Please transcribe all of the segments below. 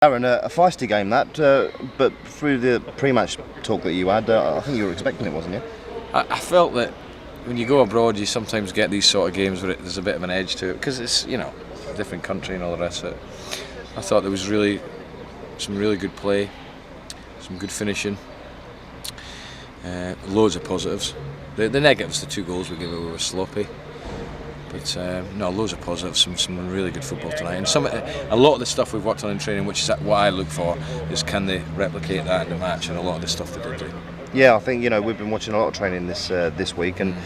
Aaron, a feisty game that, but through the pre-match talk that you had, I think you were expecting it, wasn't you? I felt that when you go abroad, you sometimes get these sort of games where there's a bit of an edge to it because it's a different country and all the rest of it. I thought there was some really good play, some good finishing, loads of positives. The negatives, the 2 goals we gave away were sloppy. But loads of positives, some really good football tonight, and a lot of the stuff we've worked on in training, which is what I look for, is can they replicate that in the match, and a lot of the stuff they did do. Yeah, I think we've been watching a lot of training this week, and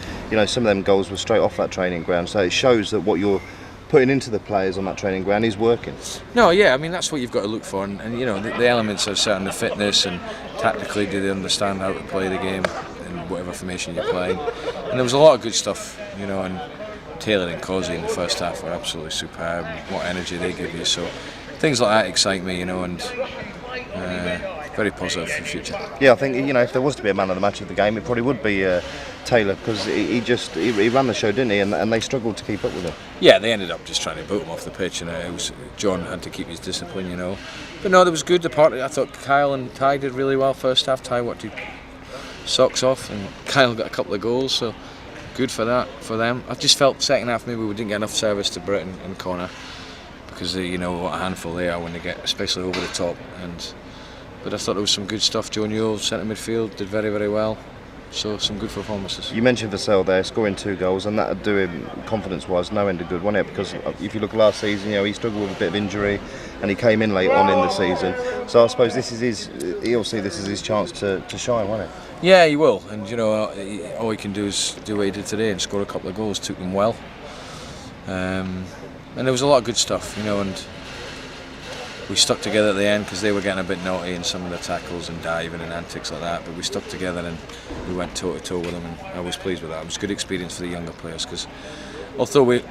some of them goals were straight off that training ground. So it shows that what you're putting into the players on that training ground is working. No, yeah, I mean that's what you've got to look for, and the elements of certain fitness and tactically, do they understand how to play the game in whatever formation you're playing, and there was a lot of good stuff, and Taylor and Causey in the first half were absolutely superb. What energy they give you, so things like that excite me, and very positive for the future. Yeah, I think if there was to be a man of the match of the game, it probably would be Taylor, because he ran the show, didn't he? And they struggled to keep up with him. Yeah, they ended up just trying to boot him off the pitch, and John had to keep his discipline, But no, there was good. I thought Kyle and Ty did really well first half. Ty worked his socks off, and Kyle got a couple of goals, so good for them. I just felt second half maybe we didn't get enough service to Britton and Connor, because what a handful they are when they get especially over the top. But I thought there was some good stuff. Joe Newell, centre midfield, did very, very well. So some good performances. You mentioned Vassell there, scoring 2 goals, and that would do him confidence-wise no end of good, wasn't it? Because if you look last season, he struggled with a bit of injury, and he came in late on in the season. So I suppose this is his chance to shine, won't it? Yeah, he will, and all he can do is do what he did today and score a couple of goals. Took them well, and there was a lot of good stuff, and we stuck together at the end because they were getting a bit naughty in some of the tackles and diving and antics like that. But we stuck together and we went toe to toe with them, and I was pleased with that. It was a good experience for the younger players, because although we're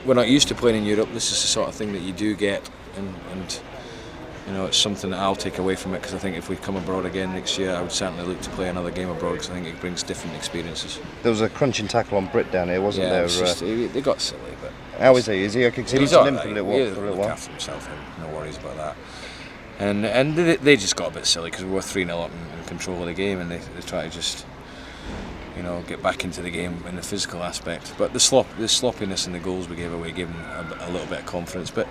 not used to playing in Europe, this is the sort of thing that you do get, and it's something that I'll take away from it, because I think if we come abroad again next year, I would certainly look to play another game abroad, because I think it brings different experiences. There was a crunching tackle on Britt down here, wasn't there? They got silly, but how is he? Is he okay? Because he was limp for a little while. He'll look after himself, no worries about that. And they just got a bit silly, because we were 3-0 up in control of the game, and they try to just get back into the game in the physical aspect. But the sloppiness in the goals we gave away gave them a little bit of confidence. But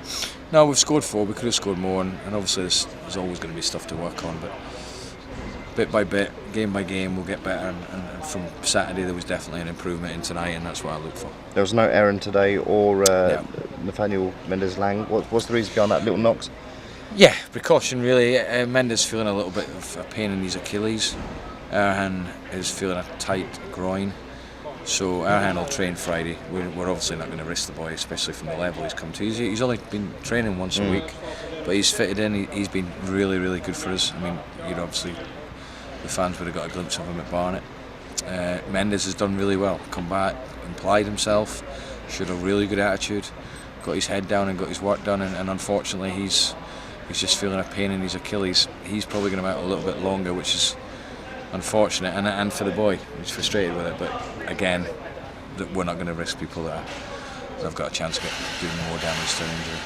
no, we've scored 4. We could have scored more, and obviously there's always going to be stuff to work on. But bit by bit, game by game, we'll get better. And from Saturday, there was definitely an improvement in tonight, and that's what I look for. There was no Aaron today or Nathaniel Mendes-Lang. What's the reason behind that little knocks? Yeah, precaution really. Mendes feeling a little bit of a pain in his Achilles. Erhan is feeling a tight groin, so Erhan will train Friday. We're obviously not going to risk the boy, especially from the level he's come to. He's only been training once a week, but he's fitted in. He's been really, really good for us. I mean, obviously the fans would have got a glimpse of him at Barnet. Mendes has done really well. Come back, implied himself, showed a really good attitude, got his head down and got his work done. And unfortunately, he's just feeling a pain in his Achilles. He's probably going to be out a little bit longer, which is unfortunate, and for the boy, he's frustrated with it. But again, we're not going to risk people that have got a chance of doing more damage to an injury.